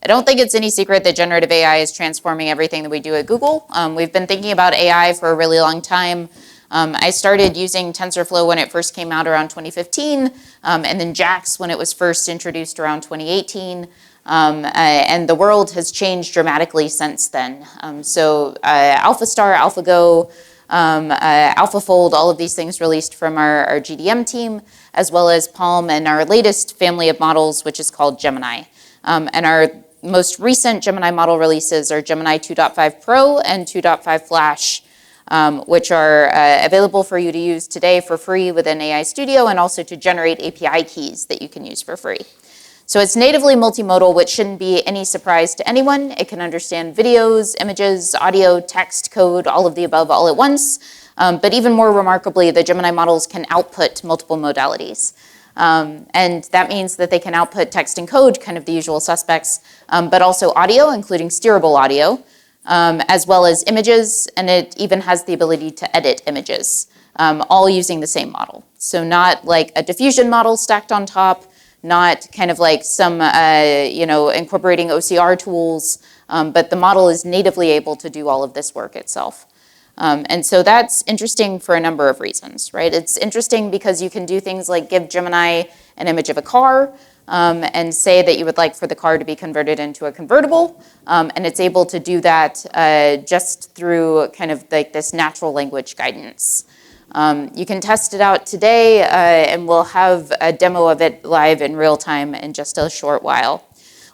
I don't think it's any secret that generative AI is transforming everything that we do at Google. We've been thinking about AI for a really long time. I started using TensorFlow when it first came out around 2015, and then JAX when it was first introduced around 2018. And the world has changed dramatically since then. AlphaStar, AlphaGo, AlphaFold, all of these things released from our GDM team, as well as Palm and our latest family of models, which is called Gemini. And our most recent Gemini model releases are Gemini 2.5 Pro and 2.5 Flash, which are available for you to use today for free within AI Studio, and also to generate API keys that you can use for free. So it's natively multimodal, which shouldn't be any surprise to anyone. It can understand videos, images, audio, text, code, all of the above all at once. But even more remarkably, the Gemini models can output multiple modalities. And that means that they can output text and code, kind of the usual suspects, but also audio, including steerable audio, as well as images, and it even has the ability to edit images, all using the same model. So not like a diffusion model stacked on top, not kind of like some, incorporating OCR tools, but the model is natively able to do all of this work itself. And so that's interesting for a number of reasons, right? It's interesting because you can do things like give Gemini an image of a car and say that you would like for the car to be converted into a convertible, and it's able to do that just through kind of like this natural language guidance. You can test it out today, and we'll have a demo of it live in real time in just a short while.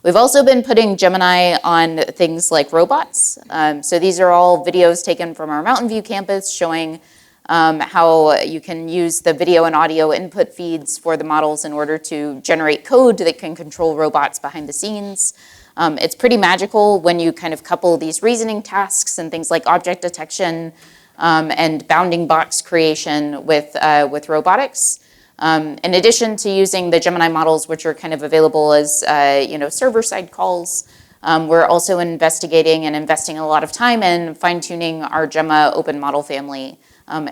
We've also been putting Gemini on things like robots. So these are all videos taken from our Mountain View campus showing how you can use the video and audio input feeds for the models in order to generate code that can control robots behind the scenes. It's pretty magical when you kind of couple these reasoning tasks and things like object detection and bounding box creation with robotics. In addition to using the Gemini models, which are kind of available as server-side calls, we're also investigating and investing a lot of time in fine-tuning our Gemma open model family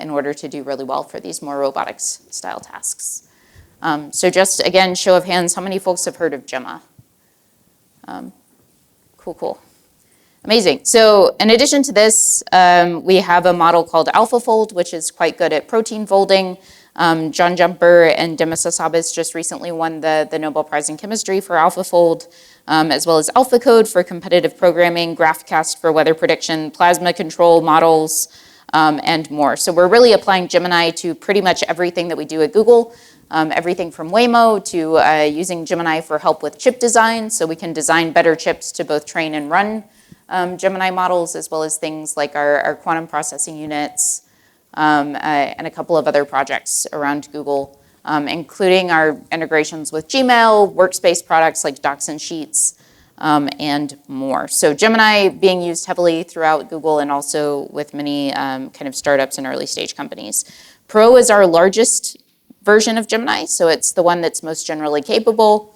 in order to do really well for these more robotics-style tasks. So just, again, show of hands, how many folks have heard of Gemma? Cool. Amazing. So in addition to this, we have a model called AlphaFold, which is quite good at protein folding. John Jumper and Demis Hassabis just recently won the Nobel Prize in Chemistry for AlphaFold, as well as AlphaCode for competitive programming, GraphCast for weather prediction, plasma control models, and more. So we're really applying Gemini to pretty much everything that we do at Google, everything from Waymo to using Gemini for help with chip design, so we can design better chips to both train and run Gemini models, as well as things like our quantum processing units, and a couple of other projects around Google, including our integrations with Gmail, workspace products like Docs and Sheets, and more. So Gemini being used heavily throughout Google and also with many kind of startups and early stage companies. Pro is our largest version of Gemini, so it's the one that's most generally capable.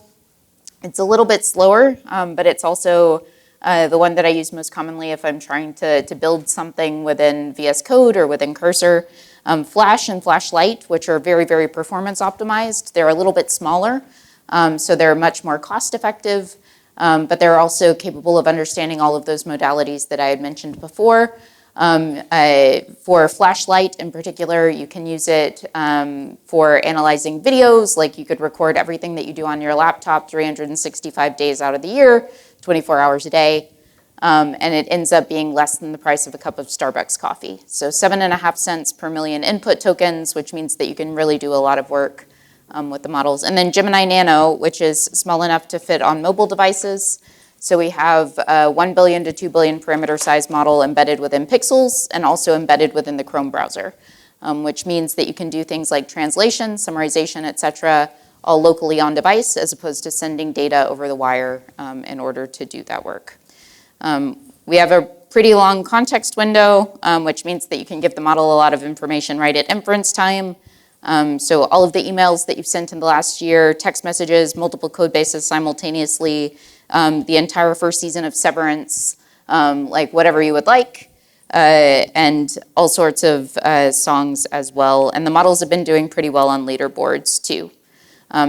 It's a little bit slower, but it's also the one that I use most commonly if I'm trying to build something within VS Code or within Cursor. Flash and Flashlight, which are very, very performance optimized. They're a little bit smaller, so they're much more cost effective, but they're also capable of understanding all of those modalities that I had mentioned before. For Flashlight in particular, you can use it for analyzing videos, like you could record everything that you do on your laptop 365 days out of the year, 24 hours a day, and it ends up being less than the price of a cup of Starbucks coffee. So 7.5 cents per million input tokens, which means that you can really do a lot of work with the models. And then Gemini Nano, which is small enough to fit on mobile devices. So we have a 1 billion to 2 billion parameter size model embedded within Pixels and also embedded within the Chrome browser, which means that you can do things like translation, summarization, et cetera, all locally on device, as opposed to sending data over the wire in order to do that work. We have a pretty long context window, which means that you can give the model a lot of information right at inference time. So all of the emails that you've sent in the last year, text messages, multiple code bases simultaneously, the entire first season of Severance, like whatever you would like, and all sorts of songs as well. And the models have been doing pretty well on leaderboards too.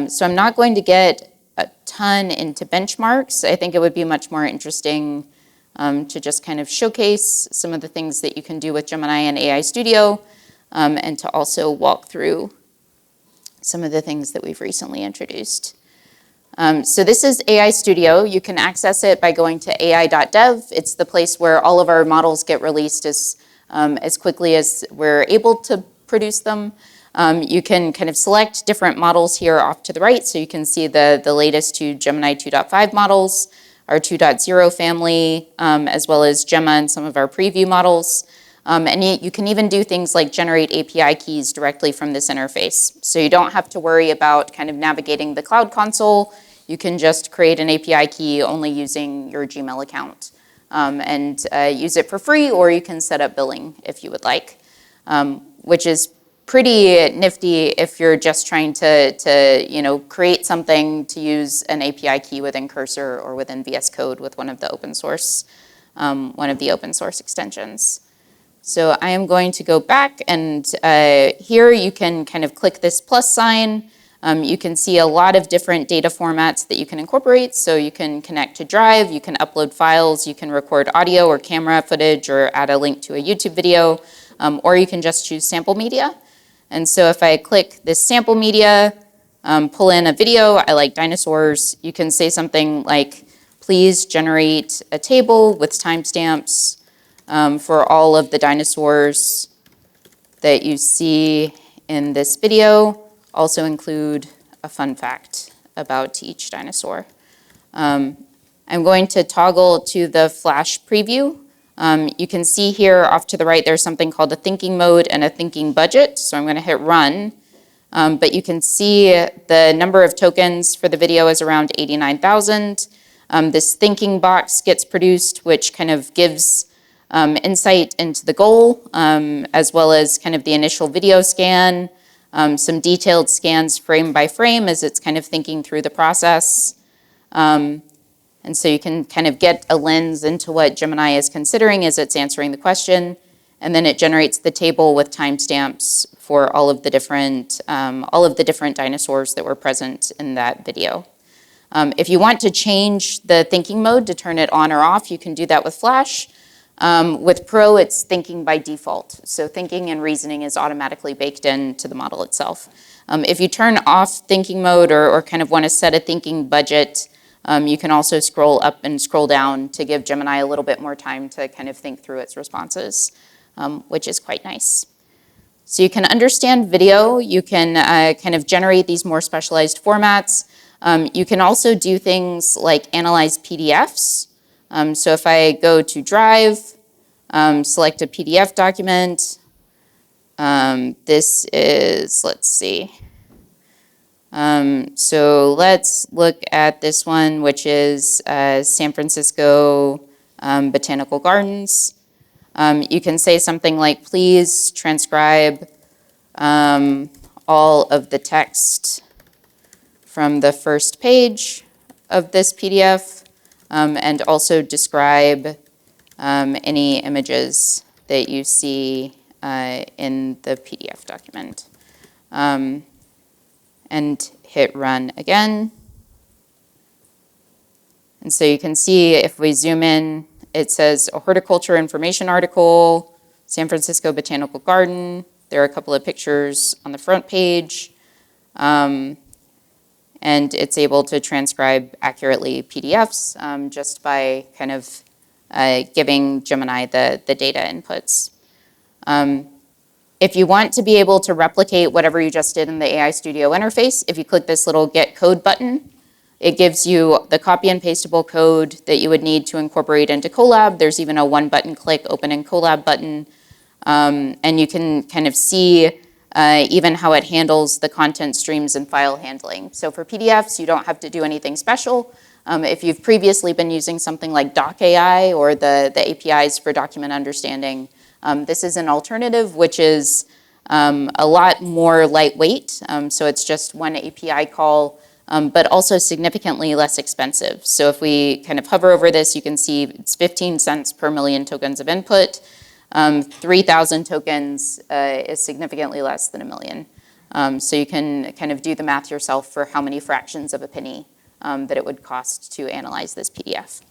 So I'm not going to get a ton into benchmarks. I think it would be much more interesting to just kind of showcase some of the things that you can do with Gemini and AI Studio, and to also walk through some of the things that we've recently introduced. So this is AI Studio. You can access it by going to ai.dev. It's the place where all of our models get released as quickly as we're able to produce them. You can kind of select different models here off to the right, so you can see the latest two Gemini 2.5 models, our 2.0 family, as well as Gemma and some of our preview models. And you can even do things like generate API keys directly from this interface. So you don't have to worry about kind of navigating the Cloud Console. You can just create an API key only using your Gmail account, and use it for free, or you can set up billing if you would like, which is pretty nifty if you're just trying to create something to use an API key within Cursor or within VS Code with one of the open source extensions. So I am going to go back, and here you can kind of click this plus sign. You can see a lot of different data formats that you can incorporate. So you can connect to Drive, you can upload files, you can record audio or camera footage, or add a link to a YouTube video, or you can just choose sample media. And so if I click this sample media, pull in a video, I like dinosaurs, you can say something like, please generate a table with timestamps for all of the dinosaurs that you see in this video. Also include a fun fact about each dinosaur. I'm going to toggle to the flash preview. You can see here off to the right there's something called a thinking mode and a thinking budget. So I'm going to hit run. But you can see the number of tokens for the video is around 89,000. This thinking box gets produced, which kind of gives insight into the goal, as well as kind of the initial video scan, some detailed scans frame by frame as it's kind of thinking through the process. And so you can kind of get a lens into what Gemini is considering as it's answering the question. And then it generates the table with timestamps for all of the different dinosaurs that were present in that video. If you want to change the thinking mode to turn it on or off, you can do that with Flash. With Pro, it's thinking by default. So thinking and reasoning is automatically baked into the model itself. If you turn off thinking mode or kind of want to set a thinking budget, you can also scroll up and scroll down to give Gemini a little bit more time to kind of think through its responses, which is quite nice. So you can understand video. You can kind of generate these more specialized formats. You can also do things like analyze PDFs. So if I go to Drive, select a PDF document, this is, let's see. So let's look at this one, which is San Francisco Botanical Gardens. You can say something like, please transcribe all of the text from the first page of this PDF. And also describe any images that you see in the PDF document. And hit run again. And so you can see if we zoom in, it says a horticulture information article, San Francisco Botanical Garden. There are a couple of pictures on the front page. And it's able to transcribe accurately PDFs just by kind of giving Gemini the data inputs. If you want to be able to replicate whatever you just did in the AI Studio interface, if you click this little Get Code button, it gives you the copy and pastable code that you would need to incorporate into Colab. There's even a one-button click open in Colab button. And you can kind of see even how it handles the content streams and file handling. So for PDFs, you don't have to do anything special. If you've previously been using something like Doc AI or the APIs for document understanding, this is an alternative, which is a lot more lightweight. So it's just one API call, but also significantly less expensive. So if we kind of hover over this, you can see it's 15 cents per million tokens of input. 3,000 tokens is significantly less than a million. So you can kind of do the math yourself for how many fractions of a penny that it would cost to analyze this PDF.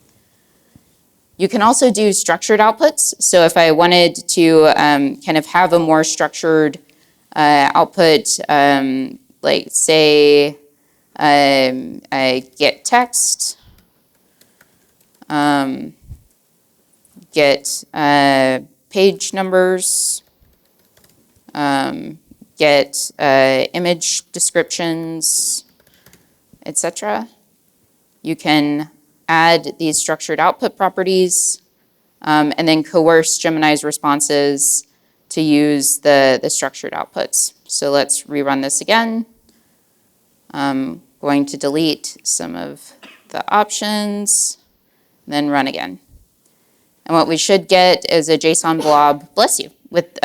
You can also do structured outputs. So if I wanted to kind of have a more structured output, like say I get text, get page numbers, get image descriptions, etc. You can add these structured output properties and then coerce Gemini's responses to use the structured outputs. So let's rerun this again. I'm going to delete some of the options, then run again. And what we should get is a JSON blob, bless you, with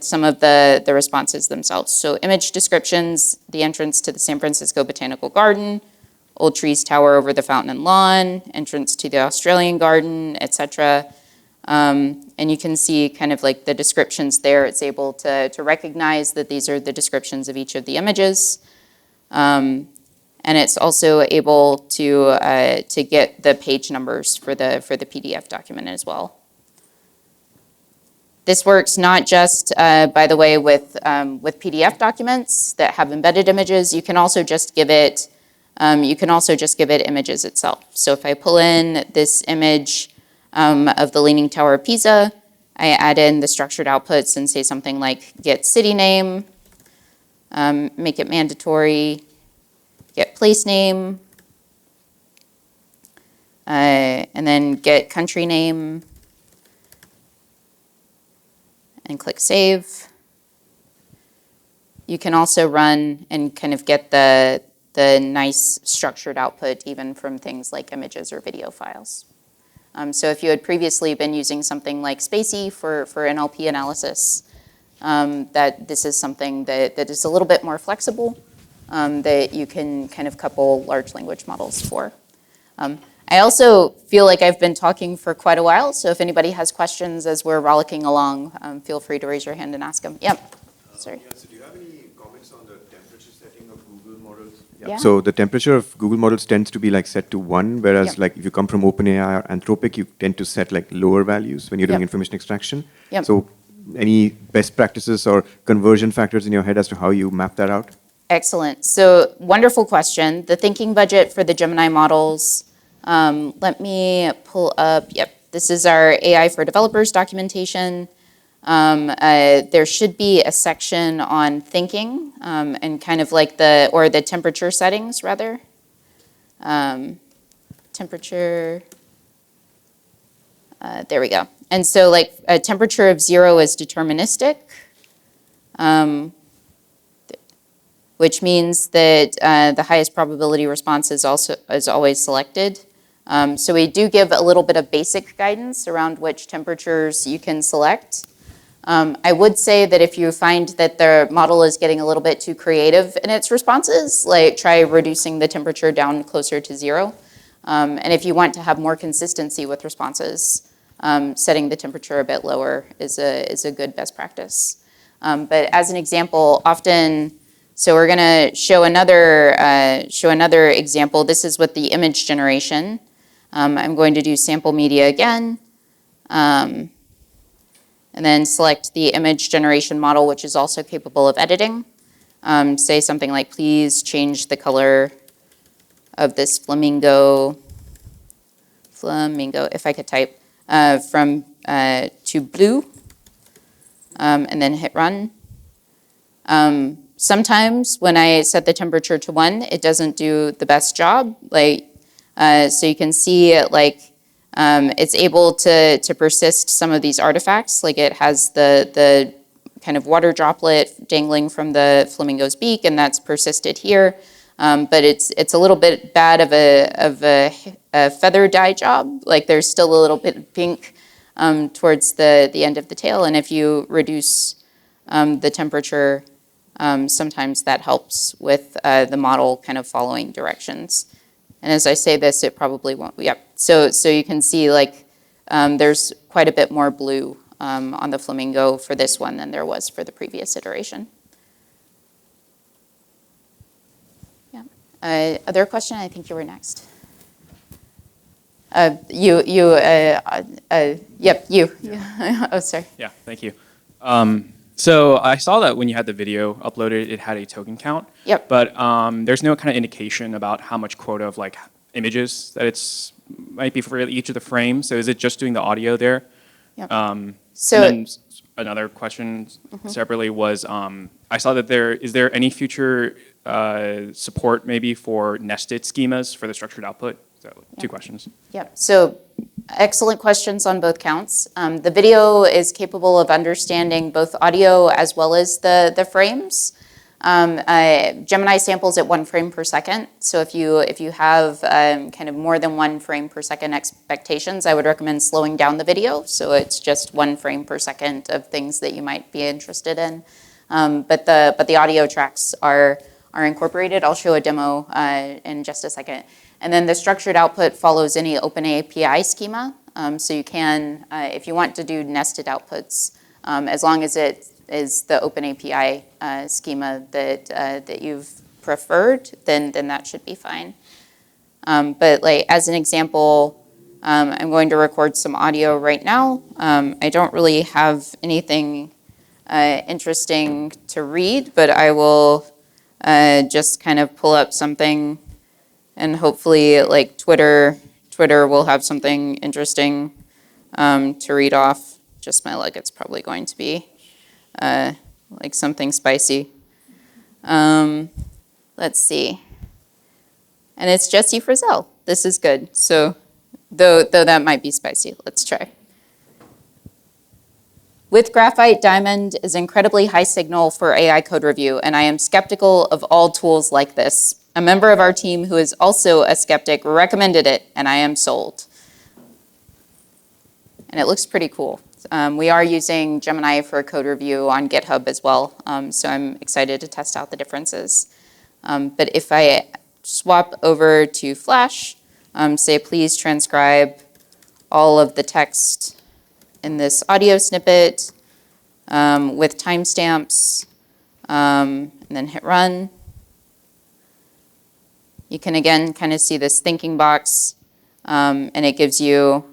some of the responses themselves. So image descriptions, the entrance to the San Francisco Botanical Garden, old trees tower over the fountain and lawn, entrance to the Australian garden, etc. And you can see kind of like the descriptions there. It's able to recognize that these are the descriptions of each of the images. And it's also able to get the page numbers for the PDF document as well. This works not just, by the way, with PDF documents that have embedded images. You can also just give it images itself. So if I pull in this image of the Leaning Tower of Pisa, I add in the structured outputs and say something like get city name, make it mandatory, get place name, and then get country name, and click save. You can also run and kind of get the nice structured output even from things like images or video files. So if you had previously been using something like Spacey for NLP analysis, that this is something that is a little bit more flexible, that you can kind of couple large language models for. I also feel like I've been talking for quite a while, so if anybody has questions as we're rollicking along, feel free to raise your hand and ask them. Yep, sorry. Yeah, so do you have any comments on the temperature setting of Google models? Yeah. So the temperature of Google models tends to be like set to 1, whereas Yep. like if you come from OpenAI or Anthropic, you tend to set like lower values when you're doing Yep. information extraction. Yep. So any best practices or conversion factors in your head as to how you map that out? Excellent. So wonderful question. The thinking budget for the Gemini models, let me pull up, yep, this is our AI for developers documentation. There should be a section on thinking and kind of like the temperature settings rather. Temperature, there we go. And so like a temperature of 0 is deterministic, which means that the highest probability response is always selected. So we do give a little bit of basic guidance around which temperatures you can select. I would say that if you find that the model is getting a little bit too creative in its responses, like try reducing the temperature down closer to 0. And if you want to have more consistency with responses, setting the temperature a bit lower is a good best practice. But as an example, often, so we're going to show another example. This is with the image generation. I'm going to do sample media again, and then select the image generation model, which is also capable of editing. Say something like, please change the color of this flamingo, if I could type, from to blue, and then hit run. Sometimes when I set the temperature to 1, it doesn't do the best job. So you can see it's able to persist some of these artifacts. Like it has the kind of water droplet dangling from the flamingo's beak, and that's persisted here. But it's a little bit bad of a feather dye job. Like there's still a little bit of pink towards the end of the tail, and if you reduce the temperature, sometimes that helps with the model kind of following directions. And as I say this, it probably won't. Yep. So you can see there's quite a bit more blue on the flamingo for this one than there was for the previous iteration. Yeah. Other question? I think you were next. Yep, you. Yeah. Oh, sorry. Yeah, thank you. So I saw that when you had the video uploaded, it had a token count. Yep. But there's no kind of indication about how much quota of like images that it's might be for each of the frames. So is it just doing the audio there? Yep. And So then another question separately was, I saw that is there any future support maybe for nested schemas for the structured output? So two questions. Yep. So excellent questions on both counts. The video is capable of understanding both audio as well as the frames. Gemini samples at 1 frame per second. So if you have kind of more than 1 frame per second expectations, I would recommend slowing down the video. So it's just 1 frame per second of things that you might be interested in. But the audio tracks are incorporated. I'll show a demo in just a second. And then the structured output follows any open API schema. So you can, if you want to do nested outputs, as long as it is the open API schema that you've preferred, then that should be fine. But like as an example, I'm going to record some audio right now. I don't really have anything interesting to read, but I will just kind of pull up something, and hopefully like Twitter will have something interesting to read off. Just my luck, it's probably going to be like something spicy. Let's see. And it's Jesse Frizzell. This is good. So though that might be spicy, let's try. With graphite, Diamond is incredibly high signal for AI code review, and I am skeptical of all tools like this. A member of our team who is also a skeptic recommended it, and I am sold. And it looks pretty cool. We are using Gemini for code review on GitHub as well, so I'm excited to test out the differences. But if I swap over to Flash, say please transcribe all of the text in this audio snippet with timestamps, and then hit run. You can again kind of see this thinking box, and it gives you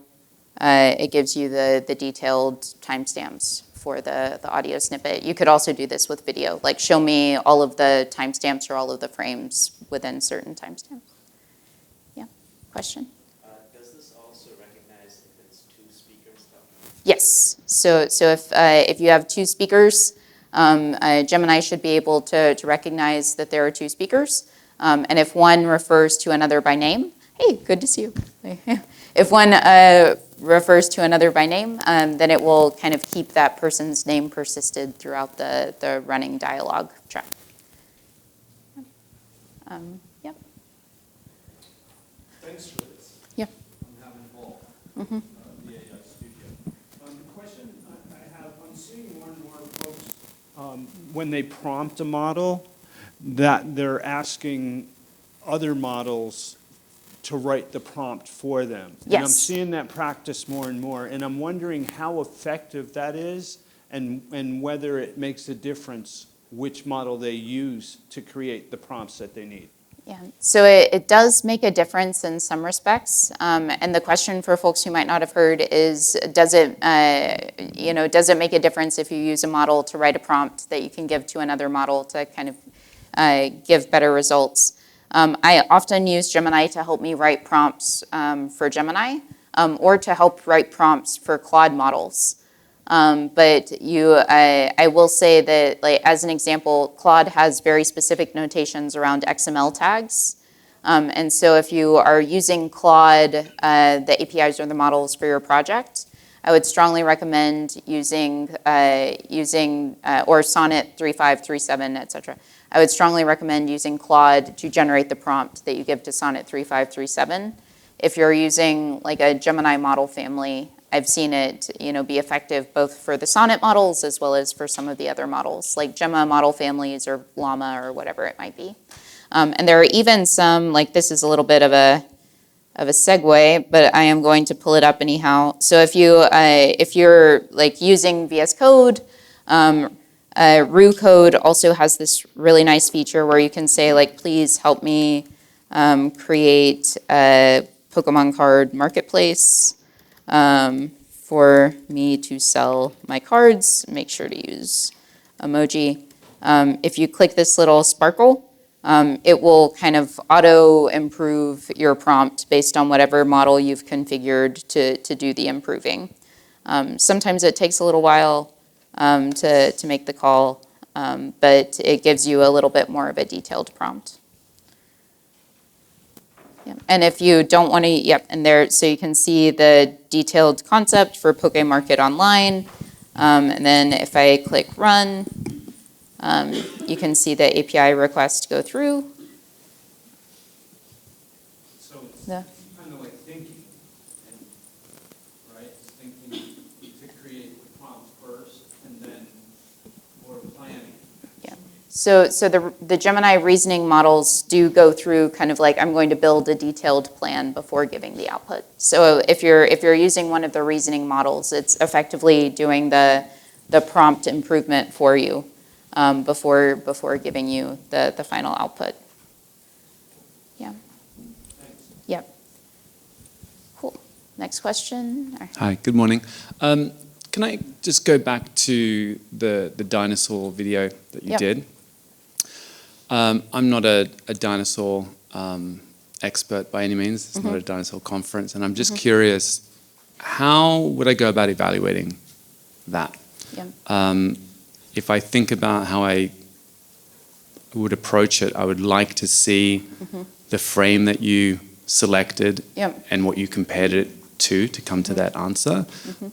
the detailed timestamps for the audio snippet. You could also do this with video, like show me all of the timestamps or all of the frames within certain timestamps. Yeah, question? Does this also recognize if it's two speakers talking? Yes. So if you have two speakers, Gemini should be able to recognize that there are two speakers. And if one refers to another by name, hey, good to see you. If one refers to another by name, then it will kind of keep that person's name persisted throughout the running dialogue track. Yep. Thanks for this. Yep. I'm having a ball. The AI studio. The question I have, I'm seeing more and more folks, when they prompt a model, that they're asking other models to write the prompt for them. Yes. And I'm seeing that practice more and more, and I'm wondering how effective that is and whether it makes a difference which model they use to create the prompts that they need. Yeah, so it does make a difference in some respects. And the question for folks who might not have heard is, does it make a difference if you use a model to write a prompt that you can give to another model to kind of give better results? I often use Gemini to help me write prompts for Gemini or to help write prompts for Claude models. But I will say that, like, as an example, Claude has very specific notations around XML tags. And so if you are using Claude, the APIs or the models for your project, I would strongly recommend using or Sonnet 3537, et cetera. I would strongly recommend using Claude to generate the prompt that you give to Sonnet 3537. If you're using like a Gemini model family, I've seen it be effective both for the Sonnet models as well as for some of the other models, like Gemma model families or Llama or whatever it might be. And there are even some, like this is a little bit of a segue, but I am going to pull it up anyhow. So if you're like using VS Code, Rue Code also has this really nice feature where you can say, like, please help me create a Pokemon card marketplace for me to sell my cards. Make sure to use emoji. If you click this little sparkle, it will kind of auto improve your prompt based on whatever model you've configured to do the improving. Sometimes it takes a little while to make the call, but it gives you a little bit more of a detailed prompt. Yeah. And if you don't want to, yep, and there, so you can see the detailed concept for Pokemarket Online. And then if I click run, you can see the API request go through. So it's Yeah. kind of like thinking, right? It's thinking to create the prompt first and then more planning. So the Gemini reasoning models do go through kind of like, I'm going to build a detailed plan before giving the output. So if you're using one of the reasoning models, it's effectively doing the prompt improvement for you before giving you the final output. Yeah. Yep. Cool. Next question. Hi, good morning. Can I just go back to the dinosaur video that you Yep. did? I'm not a dinosaur expert by any means. It's not a dinosaur conference. And I'm just curious, how would I go about evaluating that? Yeah. If I think about how I would approach it, I would like to see the frame that you selected Yep. and what you compared it to come to that answer.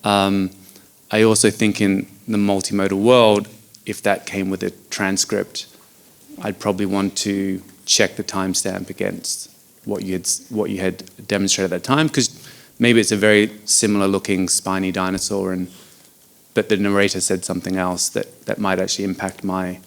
I also think in the multimodal world, if that came with a transcript, I'd probably want to check the timestamp against what you had demonstrated at that time, because maybe it's a very similar looking spiny dinosaur, but the narrator said something else that might actually impact my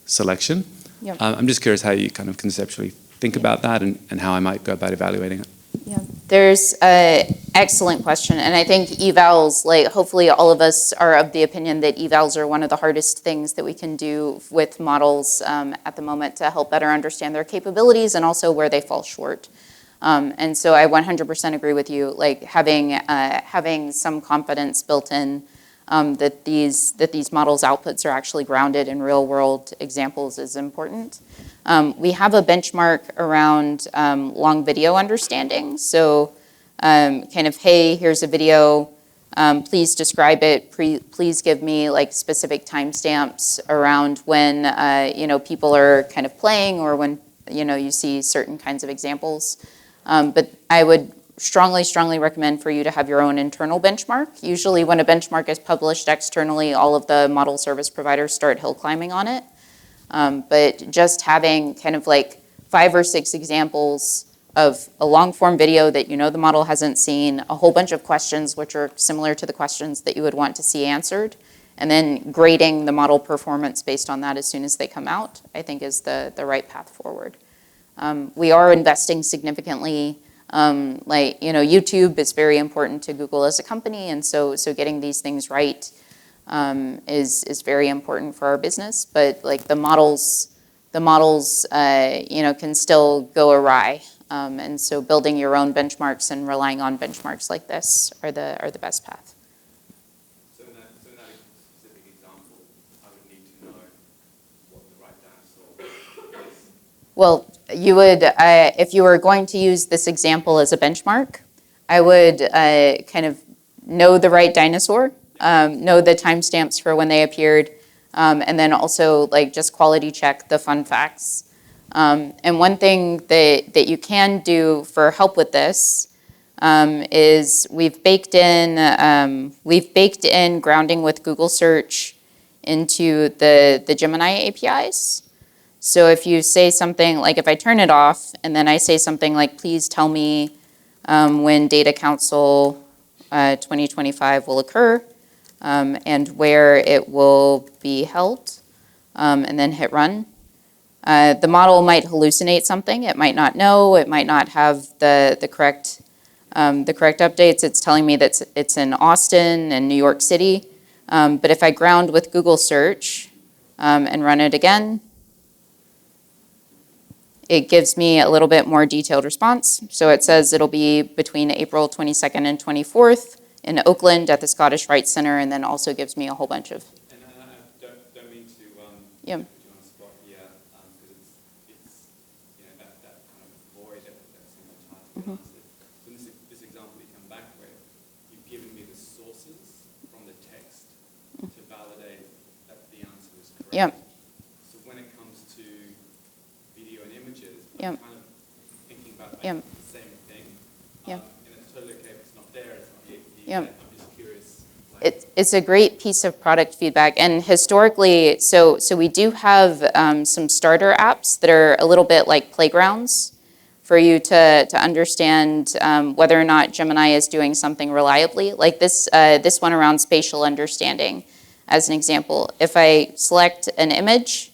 selection. Yep. I'm just curious how you kind of conceptually think about that and how I might go about evaluating it. Yeah, there's an excellent question, and I think evals, like hopefully all of us are of the opinion that evals are one of the hardest things that we can do with models at the moment to help better understand their capabilities and also where they fall short. And so I 100% agree with you, like having some confidence built in that these models' outputs are actually grounded in real-world examples is important. We have a benchmark around long video understanding. So kind of, hey, here's a video. Please describe it. Please give me like specific timestamps around when people are kind of playing or when you see certain kinds of examples. But I would strongly recommend for you to have your own internal benchmark. Usually when a benchmark is published externally, all of the model service providers start hill climbing on it. But just having kind of like 5 or 6 examples of a long form video that the model hasn't seen, a whole bunch of questions which are similar to the questions that you would want to see answered, and then grading the model performance based on that as soon as they come out, I think is the right path forward. We are investing significantly. YouTube is very important to Google as a company, and so getting these things right is very important for our business. But like the models can still go awry, and so building your own benchmarks and relying on benchmarks like this are the best path. So in that specific example, I would need to know what the right dinosaur is. Well, you would, if you were going to use this example as a benchmark, I would kind of know the right dinosaur, know the timestamps for when they appeared, and then also like just quality check the fun facts. And one thing that you can do for help with this is we've baked in grounding with Google Search into the Gemini APIs. So if you say something like, if I turn it off and then I say something like, please tell me when Data Council 2025 will occur and where it will be held, and then hit run, the model might hallucinate something. It might not know. It might not have the correct updates. It's telling me that it's in Austin and New York City. But if I ground with Google Search and run it again, it gives me a little bit more detailed response. So it says it'll be between April 22nd and 24th in Oakland at the Scottish Rite Center, and then also gives me a whole bunch of. And I don't mean to Yeah. put you on the spot here, because it's that kind of void that sometimes hard to get answered. So in this example you come back with, you've given me the sources from the text to validate that the answer is correct. Yeah. So when it comes to video and images, Yeah. I'm kind of thinking about Yeah. the same thing. Yeah. And it's totally okay if it's not there, it's not the Yeah. I'm just curious. Like, It's a great piece of product feedback, and historically, so we do have some starter apps that are a little bit like playgrounds for you to understand whether or not Gemini is doing something reliably. Like this one around spatial understanding, as an example. If I select an image,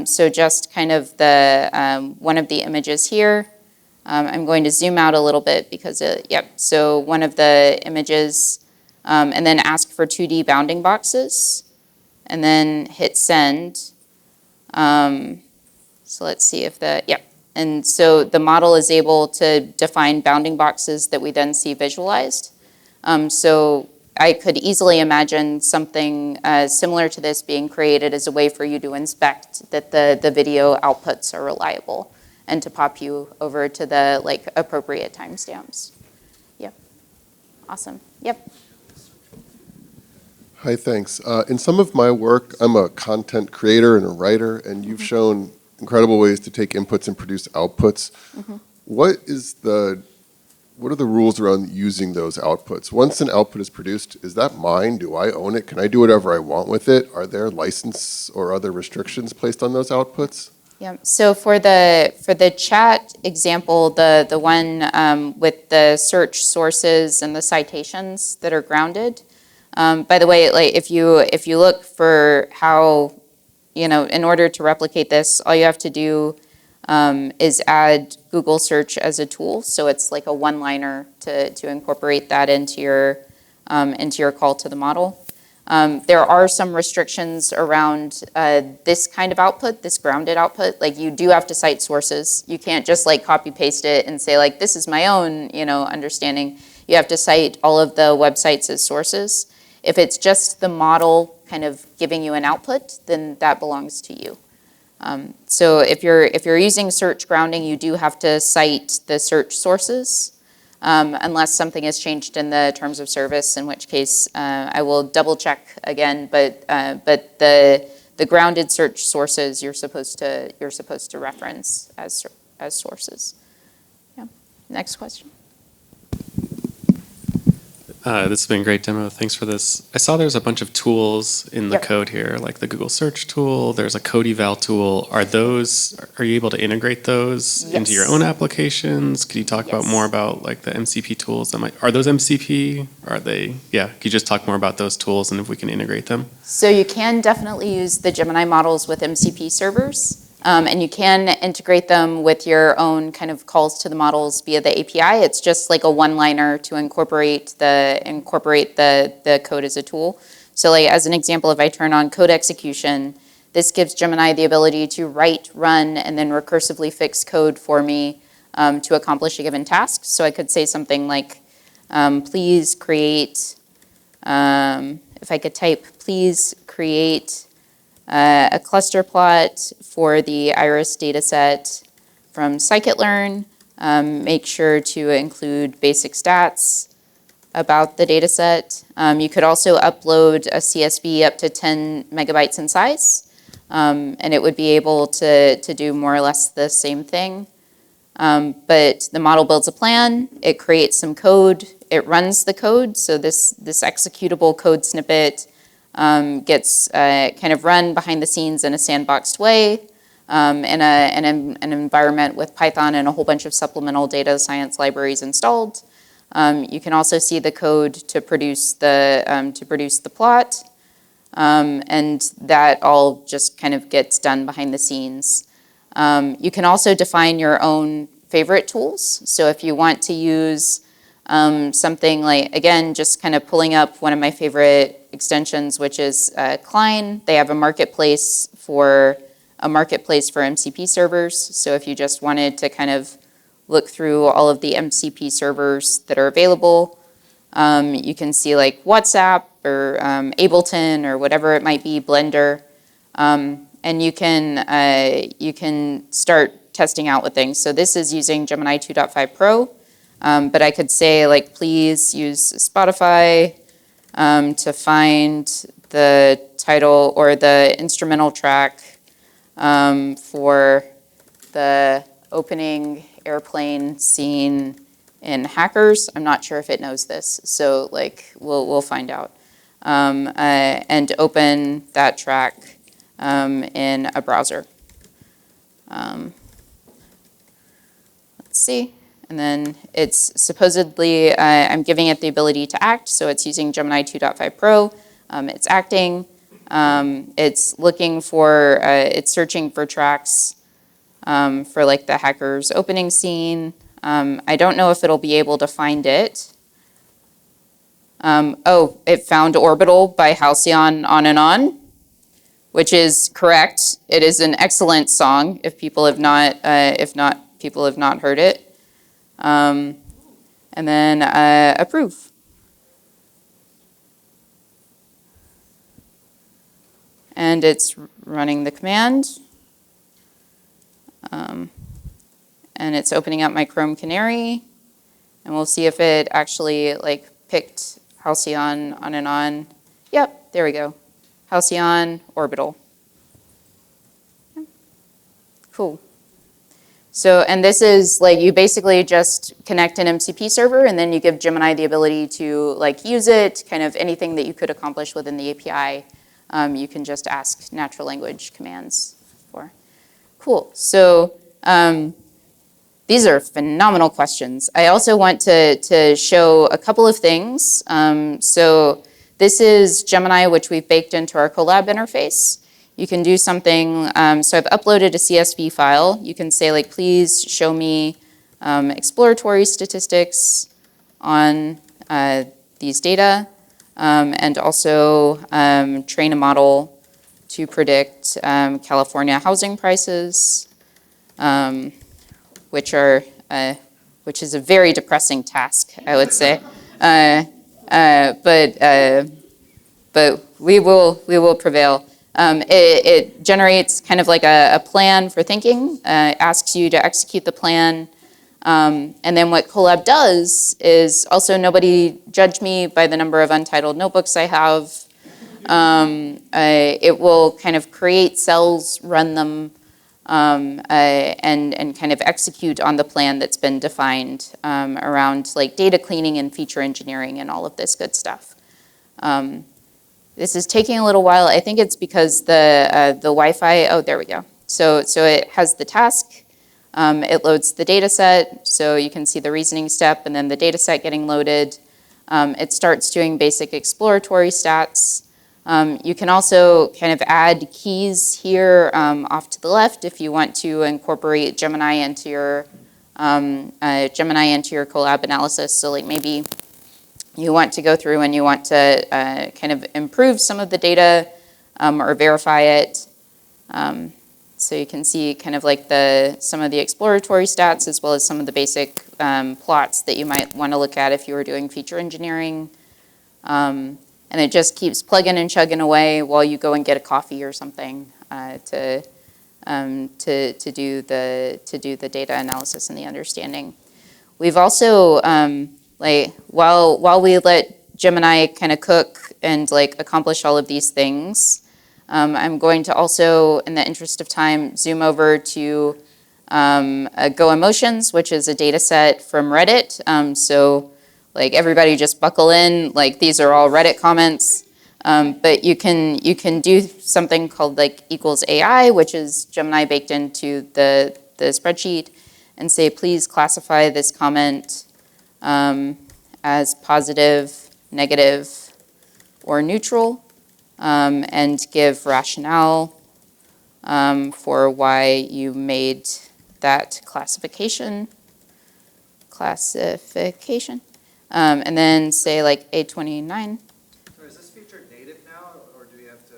so just kind of the one of the images here, I'm going to zoom out a little bit because, so one of the images, and then ask for 2D bounding boxes, and then hit send. So let's see if and so the model is able to define bounding boxes that we then see visualized. So I could easily imagine something similar to this being created as a way for you to inspect that the video outputs are reliable and to pop you over to the appropriate timestamps. Yep. Awesome. Yep. Hi, thanks. In some of my work, I'm a content creator and a writer, and you've shown incredible ways to take inputs and produce outputs. What are the rules around using those outputs? Once an output is produced, is that mine? Do I own it? Can I do whatever I want with it? Are there license or other restrictions placed on those outputs? Yeah. So for the chat example, the one with the search sources and the citations that are grounded. By the way, if you look for how, in order to replicate this, all you have to do is add Google search as a tool. So it's like a one-liner to incorporate that into your call to the model. There are some restrictions around this kind of output, this grounded output. Like you do have to cite sources. You can't just copy paste it and say this is my own, understanding. You have to cite all of the websites as sources. If it's just the model kind of giving you an output, then that belongs to you. So if you're using search grounding, you do have to cite the search sources. Unless something has changed in the terms of service, in which case I will double check again. But the grounded search sources you're supposed to reference as sources. Yeah. Next question. This has been a great demo. Thanks for this. I saw there's a bunch of tools in the Yep. code here, like the Google Search tool. There's a Cody Val tool. Are you able to integrate those into your Yes. own applications? Could you talk about Yes. more about the MCP tools are those MCP? Are they? Yeah. Could you just talk more about those tools and if we can integrate them? So you can definitely use the Gemini models with MCP servers. And you can integrate them with your own kind of calls to the models via the API. It's just like a one-liner to incorporate the code as a tool. So as an example, if I turn on code execution, this gives Gemini the ability to write, run, and then recursively fix code for me to accomplish a given task. So I could say something like, please create, if I could type, please create a cluster plot for the iris dataset from scikit-learn. Make sure to include basic stats about the dataset. You could also upload a CSV up to 10 megabytes in size, and it would be able to do more or less the same thing. But the model builds a plan, it creates some code, it runs the code, so this executable code snippet gets kind of run behind the scenes in a sandboxed way in an environment with Python and a whole bunch of supplemental data science libraries installed. You can also see the code to produce the plot, and that all just kind of gets done behind the scenes. You can also define your own favorite tools. So if you want to use something again, just kind of pulling up one of my favorite extensions, which is Klein. They have a marketplace for a marketplace for MCP servers. So if you just wanted to kind of look through all of the MCP servers that are available, you can see like WhatsApp or Ableton or whatever it might be, Blender, and you can start testing out with things. So this is using Gemini 2.5 Pro, but I could say like, please use Spotify to find the title or the instrumental track for the opening airplane scene in Hackers. I'm not sure if it knows this, so like we'll find out. And open that track in a browser. Let's see. And then it's supposedly, I'm giving it the ability to act, so it's using Gemini 2.5 Pro. It's acting. It's looking for, it's searching for tracks for like the Hackers opening scene. I don't know if it'll be able to find it. Oh, it found Orbital by Halcyon On and On, which is correct. It is an excellent song if people have not, people have not heard it. And then approve. And it's running the command. And it's opening up my Chrome Canary. And we'll see if it actually like picked Halcyon On and On. Yep, there we go. Halcyon Orbital. Cool. So, and this is like, you basically just connect an MCP server and then you give Gemini the ability to like use it, kind of anything that you could accomplish within the API, you can just ask natural language commands for. Cool, so these are phenomenal questions. I also want to show a couple of things. So this is Gemini, which we've baked into our Colab interface. You can do something, so I've uploaded a CSV file. You can say like, please show me exploratory statistics on these data, and also train a model to predict California housing prices, which is a very depressing task, I would say. But we will prevail. It generates kind of like a plan for thinking, asks you to execute the plan. And then what Colab does is also, nobody judge me by the number of untitled notebooks I have. It will kind of create cells, run them, and kind of execute on the plan that's been defined around like data cleaning and feature engineering and all of this good stuff. This is taking a little while. I think it's because the Wi-Fi, oh, there we go. So it has the task, it loads the data set, so you can see the reasoning step and then the data set getting loaded. It starts doing basic exploratory stats. You can also kind of add keys here off to the left if you want to incorporate Gemini into your Colab analysis. So like maybe you want to go through and you want to kind of improve some of the data or verify it. So you can see kind of like some of the exploratory stats as well as some of the basic plots that you might want to look at if you were doing feature engineering. And it just keeps plugging and chugging away while you go and get a coffee or something to do the data analysis and the understanding. We've also like while we let Gemini kind of cook and like accomplish all of these things, I'm going to also, in the interest of time, zoom over to Go Emotions, which is a data set from Reddit. So like everybody just buckle in, like these are all Reddit comments. But you can do something called like equals AI, which is Gemini baked into the spreadsheet, and say, please classify this comment as positive, negative, or neutral, and give rationale for why you made that classification. And then say like A29. So is this feature native now, or do we have to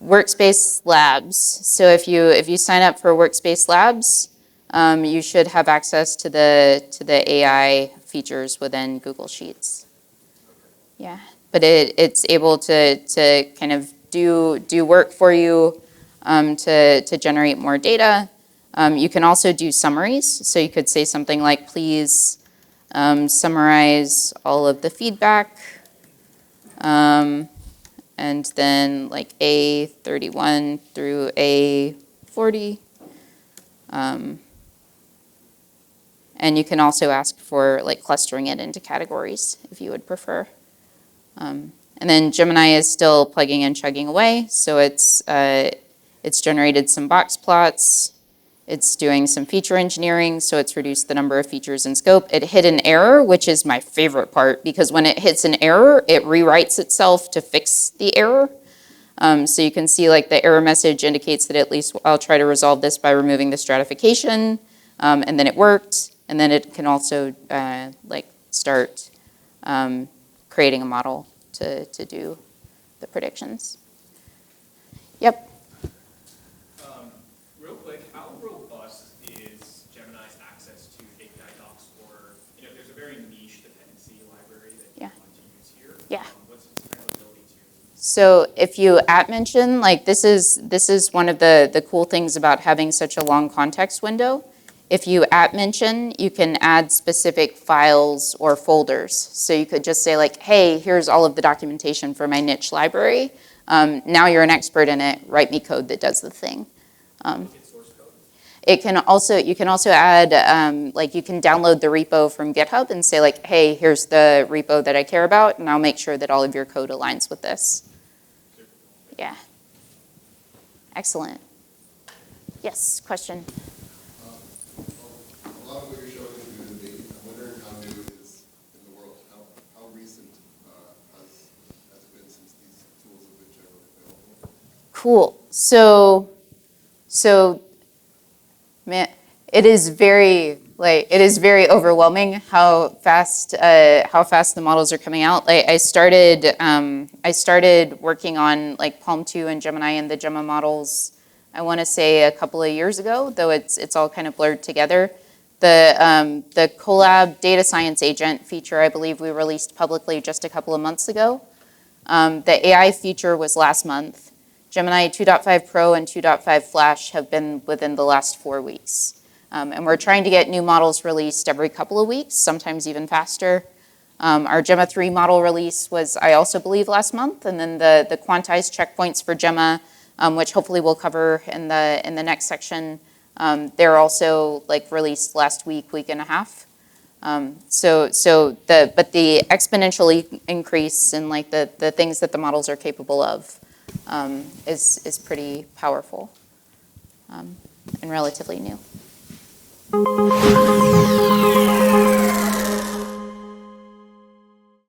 Workspace Labs. So if you sign up for Workspace Labs, you should have access to the AI features within Google Sheets. Yeah, but it's able to kind of do work for you, to generate more data. You can also do summaries. So you could say something like, please summarize all of the feedback. And then like A31 through A40. And you can also ask for like clustering it into categories if you would prefer. And then Gemini is still plugging and chugging away. So it's generated some box plots. It's doing some feature engineering, so it's reduced the number of features in scope. It hit an error, which is my favorite part, because when it hits an error, it rewrites itself to fix the error. So you can see like the error message indicates that at least I'll try to resolve this by removing the stratification, and then it worked. And then it can also like start creating a model to do the predictions. Yep. Real quick, how robust is Gemini's access to API docs, or if there's a very niche dependency library that you want to use here? Yeah. What's its kind of ability to? So if you @mention, like this is one of the cool things about having such a long context window. If you @mention, you can add specific files or folders. So you could just say like, hey, here's all of the documentation for my niche library. Now you're an expert in it. Write me code that does the thing. You can also add, like you can download the repo from GitHub and say like, hey, here's the repo that I care about, and I'll make sure that all of your code aligns with this. Yeah. Excellent. Yes, question? A lot of what you're showing is new to me. I'm wondering how new it is in the world. How recent has it been since these tools have been generally available? Cool. So, man, it is very overwhelming how fast the models are coming out. Like I started working on like Palm 2 and Gemini and the Gemma models, I want to say a couple of years ago, though it's all kind of blurred together. The Colab data science agent feature, I believe we released publicly just a couple of months ago. The AI feature was last month. Gemini 2.5 Pro and 2.5 Flash have been within the last 4 weeks. And we're trying to get new models released every couple of weeks, sometimes even faster. Our Gemma 3 model release was, I also believe, last month. And then the quantized checkpoints for Gemma, which hopefully we'll cover in the next section, they're also like released last week and a half. But the exponential increase in like the things that the models are capable of is pretty powerful and relatively new.